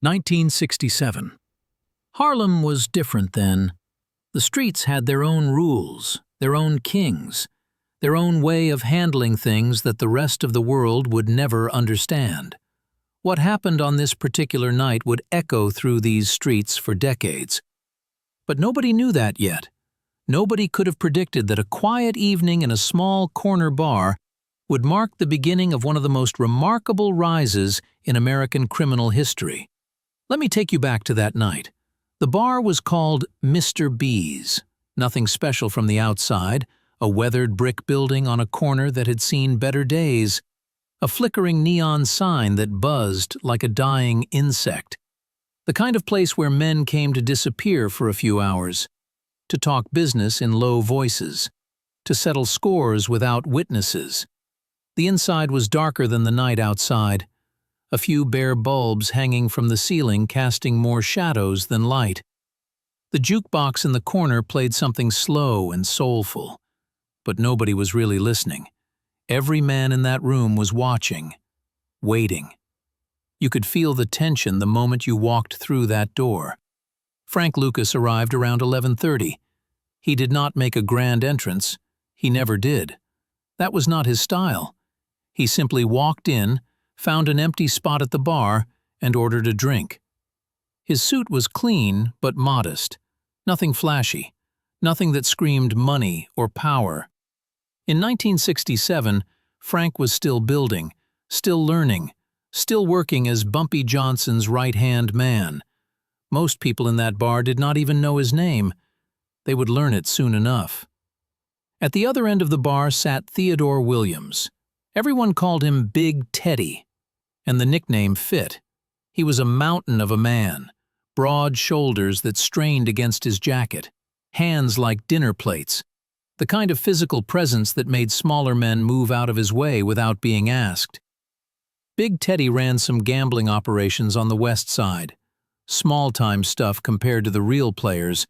1967. Harlem was different then. The streets had their own rules, their own kings, their own way of handling things that the rest of the world would never understand. What happened on this particular night would echo through these streets for decades. But nobody knew that yet. Nobody could have predicted that a quiet evening in a small corner bar would mark the beginning of one of the most remarkable rises in American criminal history. Let me take you back to that night. The bar was called Mr. B's. Nothing special from the outside, a weathered brick building on a corner that had seen better days, a flickering neon sign that buzzed like a dying insect. The kind of place where men came to disappear for a few hours, to talk business in low voices, to settle scores without witnesses. The inside was darker than the night outside, a few bare bulbs hanging from the ceiling casting more shadows than light. The jukebox in the corner played something slow and soulful, but nobody was really listening. Every man in that room was watching, waiting. You could feel the tension the moment you walked through that door. Frank Lucas arrived around 11:30. He did not make a grand entrance. He never did. That was not his style. He simply walked in, found an empty spot at the bar, and ordered a drink. His suit was clean but modest. Nothing flashy. Nothing that screamed money or power. In 1967, Frank was still building, still learning, still working as Bumpy Johnson's right-hand man. Most people in that bar did not even know his name. They would learn it soon enough. At the other end of the bar sat Theodore Williams. Everyone called him Big Teddy, and the nickname fit. He was a mountain of a man, broad shoulders that strained against his jacket, hands like dinner plates, the kind of physical presence that made smaller men move out of his way without being asked. Big Teddy ran some gambling operations on the West Side, small-time stuff compared to the real players,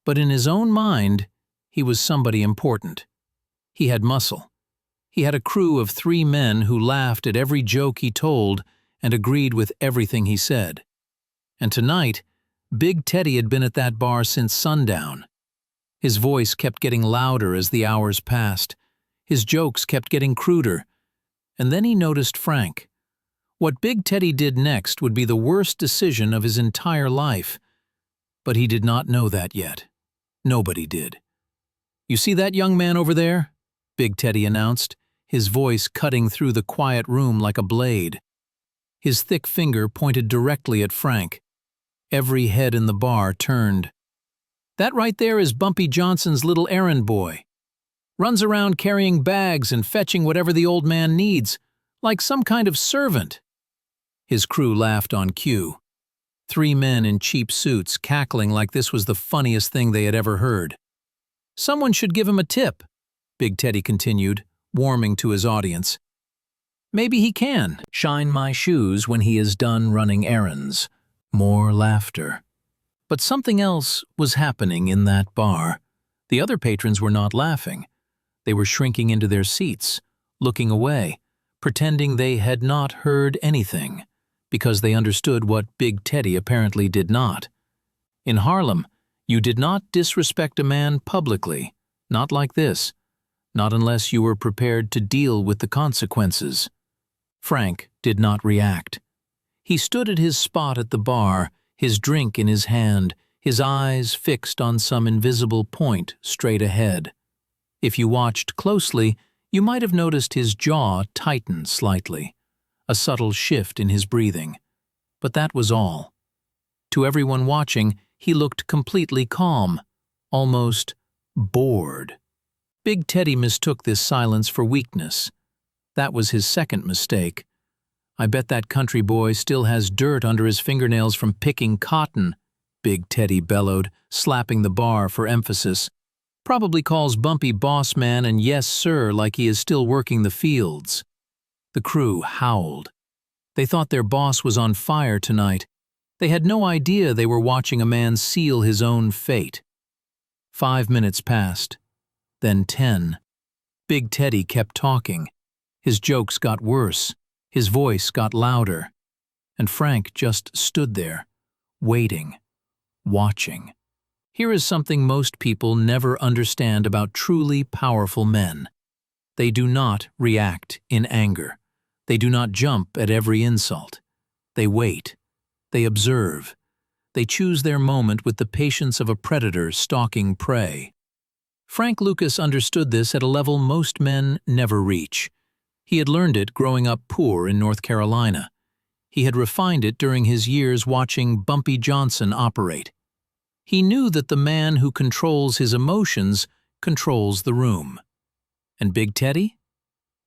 but in his own mind, he was somebody important. He had muscle. He had a crew of 3 men who laughed at every joke he told and agreed with everything he said. And tonight, Big Teddy had been at that bar since sundown. His voice kept getting louder as the hours passed. His jokes kept getting cruder. And then he noticed Frank. What Big Teddy did next would be the worst decision of his entire life. But he did not know that yet. Nobody did. "You see that young man over there?" Big Teddy announced, his voice cutting through the quiet room like a blade. His thick finger pointed directly at Frank. Every head in the bar turned. "That right there is Bumpy Johnson's little errand boy. Runs around carrying bags and fetching whatever the old man needs, like some kind of servant." His crew laughed on cue. 3 men in cheap suits cackling like this was the funniest thing they had ever heard. "Someone should give him a tip," Big Teddy continued, warming to his audience. "Maybe he can shine my shoes when he is done running errands." More laughter. But something else was happening in that bar. The other patrons were not laughing. They were shrinking into their seats, looking away, pretending they had not heard anything, because they understood what Big Teddy apparently did not. In Harlem, you did not disrespect a man publicly, not like this, not unless you were prepared to deal with the consequences. Frank did not react. He stood at his spot at the bar, his drink in his hand, his eyes fixed on some invisible point straight ahead. If you watched closely, you might have noticed his jaw tighten slightly, a subtle shift in his breathing. But that was all. To everyone watching, he looked completely calm, almost bored. Big Teddy mistook this silence for weakness. That was his second mistake. "I bet that country boy still has dirt under his fingernails from picking cotton," Big Teddy bellowed, slapping the bar for emphasis. "Probably calls Bumpy boss man and yes sir like he is still working the fields." The crew howled. They thought their boss was on fire tonight. They had no idea they were watching a man seal his own fate. 5 minutes passed, then 10. Big Teddy kept talking. His jokes got worse. His voice got louder. and Frank just stood there, waiting, watching. Here is something most people never understand about truly powerful men. They do not react in anger. They do not jump at every insult. They wait. They observe. They choose their moment with the patience of a predator stalking prey. Frank Lucas understood this at a level most men never reach. He had learned it growing up poor in North Carolina. He had refined it during his years watching Bumpy Johnson operate. He knew that the man who controls his emotions controls the room. And Big Teddy?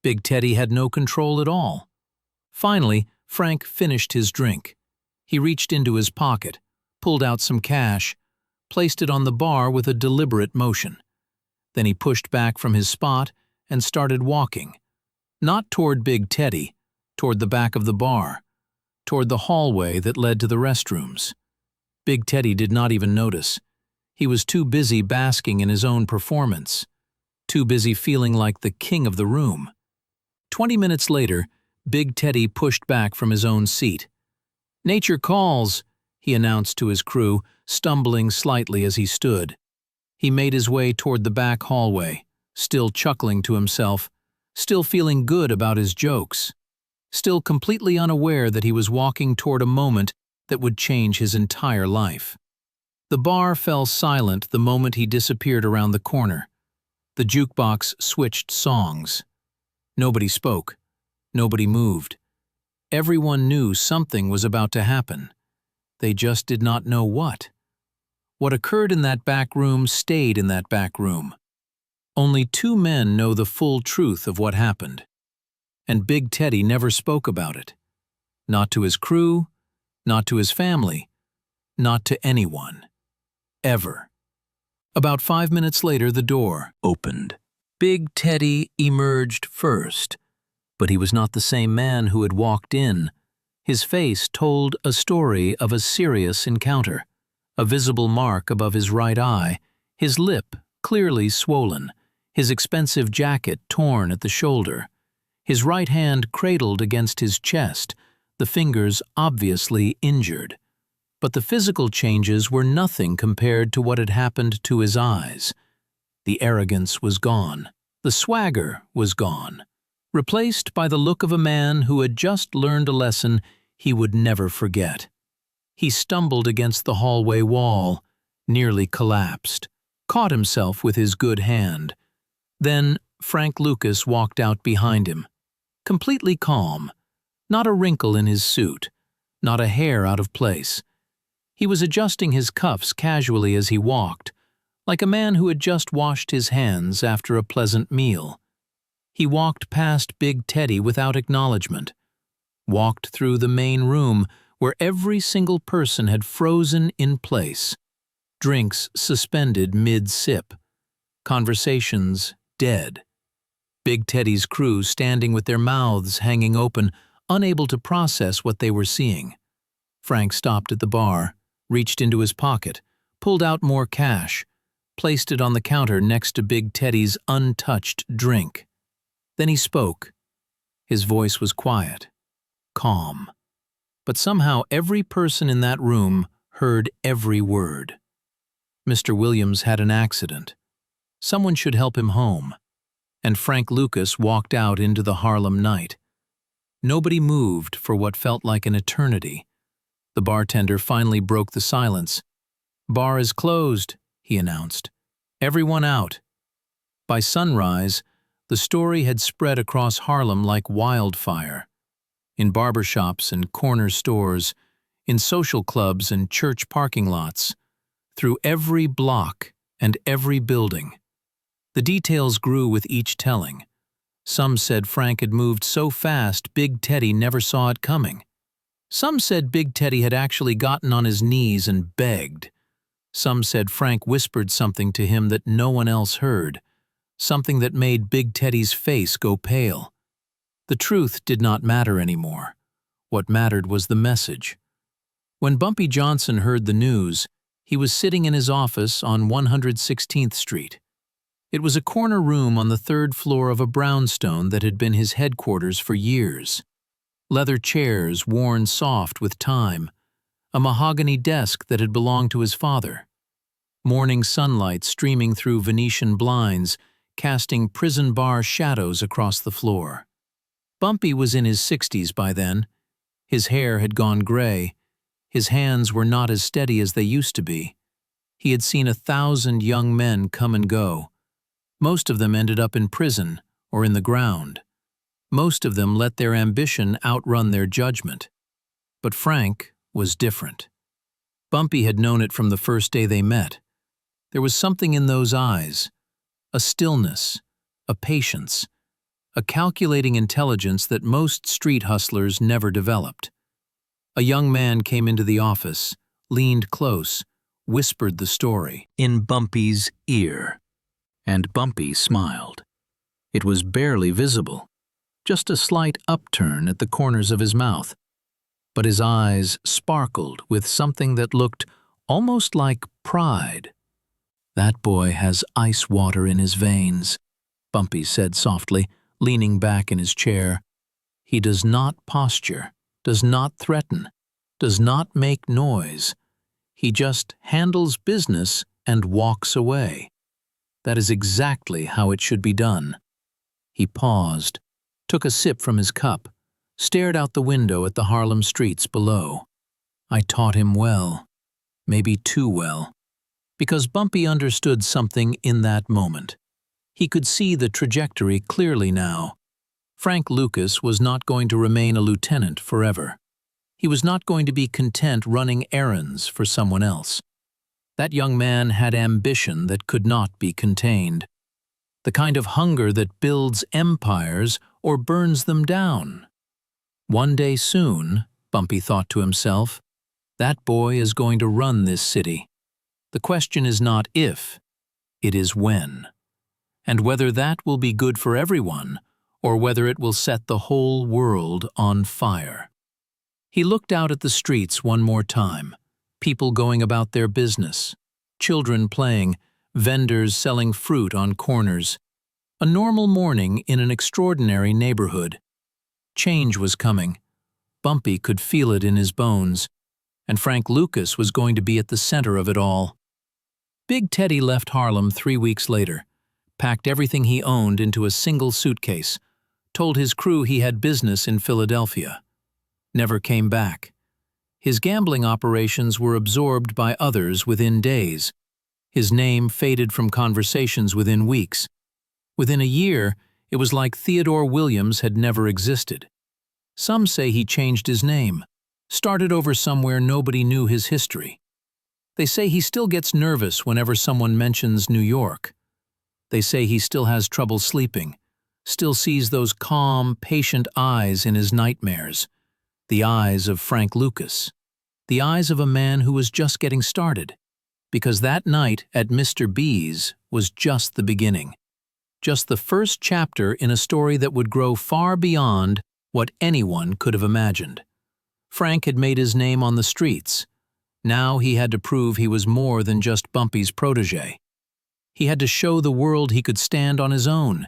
Big Teddy had no control at all. Finally, Frank finished his drink. He reached into his pocket, pulled out some cash, placed it on the bar with a deliberate motion. Then he pushed back from his spot and started walking. Not toward Big Teddy, toward the back of the bar, toward the hallway that led to the restrooms. Big Teddy did not even notice. He was too busy basking in his own performance, too busy feeling like the king of the room. 20 minutes later, Big Teddy pushed back from his own seat. "Nature calls," he announced to his crew, stumbling slightly as he stood. He made his way toward the back hallway, still chuckling to himself, still feeling good about his jokes, still completely unaware that he was walking toward a moment that would change his entire life. The bar fell silent the moment he disappeared around the corner. The jukebox switched songs. Nobody spoke. Nobody moved. Everyone knew something was about to happen. They just did not know what. What occurred in that back room stayed in that back room. Only two men know the full truth of what happened. And Big Teddy never spoke about it. Not to his crew, not to his family, not to anyone. Ever. About 5 minutes later, the door opened. Big Teddy emerged first, but he was not the same man who had walked in. His face told a story of a serious encounter. A visible mark above his right eye, his lip clearly swollen, his expensive jacket torn at the shoulder, his right hand cradled against his chest, the fingers obviously injured. But the physical changes were nothing compared to what had happened to his eyes. The arrogance was gone. The swagger was gone, replaced by the look of a man who had just learned a lesson he would never forget. He stumbled against the hallway wall, nearly collapsed, caught himself with his good hand. Then Frank Lucas walked out behind him, completely calm, not a wrinkle in his suit, not a hair out of place. He was adjusting his cuffs casually as he walked, like a man who had just washed his hands after a pleasant meal. He walked past Big Teddy without acknowledgement, walked through the main room where every single person had frozen in place, drinks suspended mid-sip, conversations dead. Big Teddy's crew standing with their mouths hanging open, unable to process what they were seeing. Frank stopped at the bar, reached into his pocket, pulled out more cash, placed it on the counter next to Big Teddy's untouched drink. Then he spoke. His voice was quiet, calm. But somehow every person in that room heard every word. Mr. Williams had an accident. Someone should help him home. And Frank Lucas walked out into the Harlem night. Nobody moved for what felt like an eternity. The bartender finally broke the silence. "Bar is closed," he announced. "Everyone out." By sunrise, the story had spread across Harlem like wildfire. In barbershops and corner stores, in social clubs and church parking lots, through every block and every building. The details grew with each telling. Some said Frank had moved so fast Big Teddy never saw it coming. Some said Big Teddy had actually gotten on his knees and begged. Some said Frank whispered something to him that no one else heard, something that made Big Teddy's face go pale. The truth did not matter anymore. What mattered was the message. When Bumpy Johnson heard the news, he was sitting in his office on 116th Street. It was a corner room on the third floor of a brownstone that had been his headquarters for years. leather chairs worn soft with time, a mahogany desk that had belonged to his father. Morning sunlight streaming through Venetian blinds, casting prison bar shadows across the floor. Bumpy was in his 60s by then. His hair had gone gray. His hands were not as steady as they used to be. He had seen 1,000 young men come and go. Most of them ended up in prison or in the ground. Most of them let their ambition outrun their judgment. But Frank was different. Bumpy had known it from the first day they met. There was something in those eyes, a stillness, a patience, a calculating intelligence that most street hustlers never developed. A young man came into the office, leaned close, whispered the story in Bumpy's ear. And Bumpy smiled. It was barely visible, just a slight upturn at the corners of his mouth. But his eyes sparkled with something that looked almost like pride. "That boy has ice water in his veins," Bumpy said softly, leaning back in his chair. "He does not posture, does not threaten, does not make noise. He just handles business and walks away. That is exactly how it should be done." He paused, took a sip from his cup, stared out the window at the Harlem streets below. "I taught him well, maybe too well." Because Bumpy understood something in that moment. He could see the trajectory clearly now. Frank Lucas was not going to remain a lieutenant forever. He was not going to be content running errands for someone else. That young man had ambition that could not be contained. The kind of hunger that builds empires or burns them down. One day soon, Bumpy thought to himself, that boy is going to run this city. The question is not if, it is when. And whether that will be good for everyone, or whether it will set the whole world on fire. He looked out at the streets one more time, people going about their business, children playing, vendors selling fruit on corners. A normal morning in an extraordinary neighborhood. Change was coming. Bumpy could feel it in his bones, and Frank Lucas was going to be at the center of it all. Big Teddy left Harlem 3 weeks later, packed everything he owned into a single suitcase, told his crew he had business in Philadelphia. Never came back. His gambling operations were absorbed by others within days. His name faded from conversations within weeks. Within a year, it was like Theodore Williams had never existed. Some say he changed his name, started over somewhere nobody knew his history. They say he still gets nervous whenever someone mentions New York. They say he still has trouble sleeping, still sees those calm, patient eyes in his nightmares. The eyes of Frank Lucas. The eyes of a man who was just getting started. Because that night at Mr. B's was just the beginning. Just the first chapter in a story that would grow far beyond what anyone could have imagined. Frank had made his name on the streets. Now he had to prove he was more than just Bumpy's protege. He had to show the world he could stand on his own.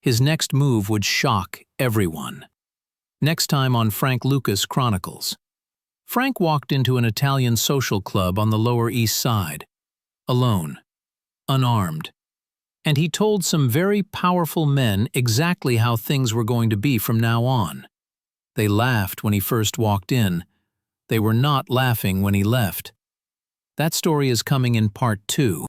His next move would shock everyone. Next time on Frank Lucas Chronicles. Frank walked into an Italian social club on the Lower East Side. Alone. Unarmed. And he told some very powerful men exactly how things were going to be from now on. They laughed when he first walked in. They were not laughing when he left. That story is coming in part 2.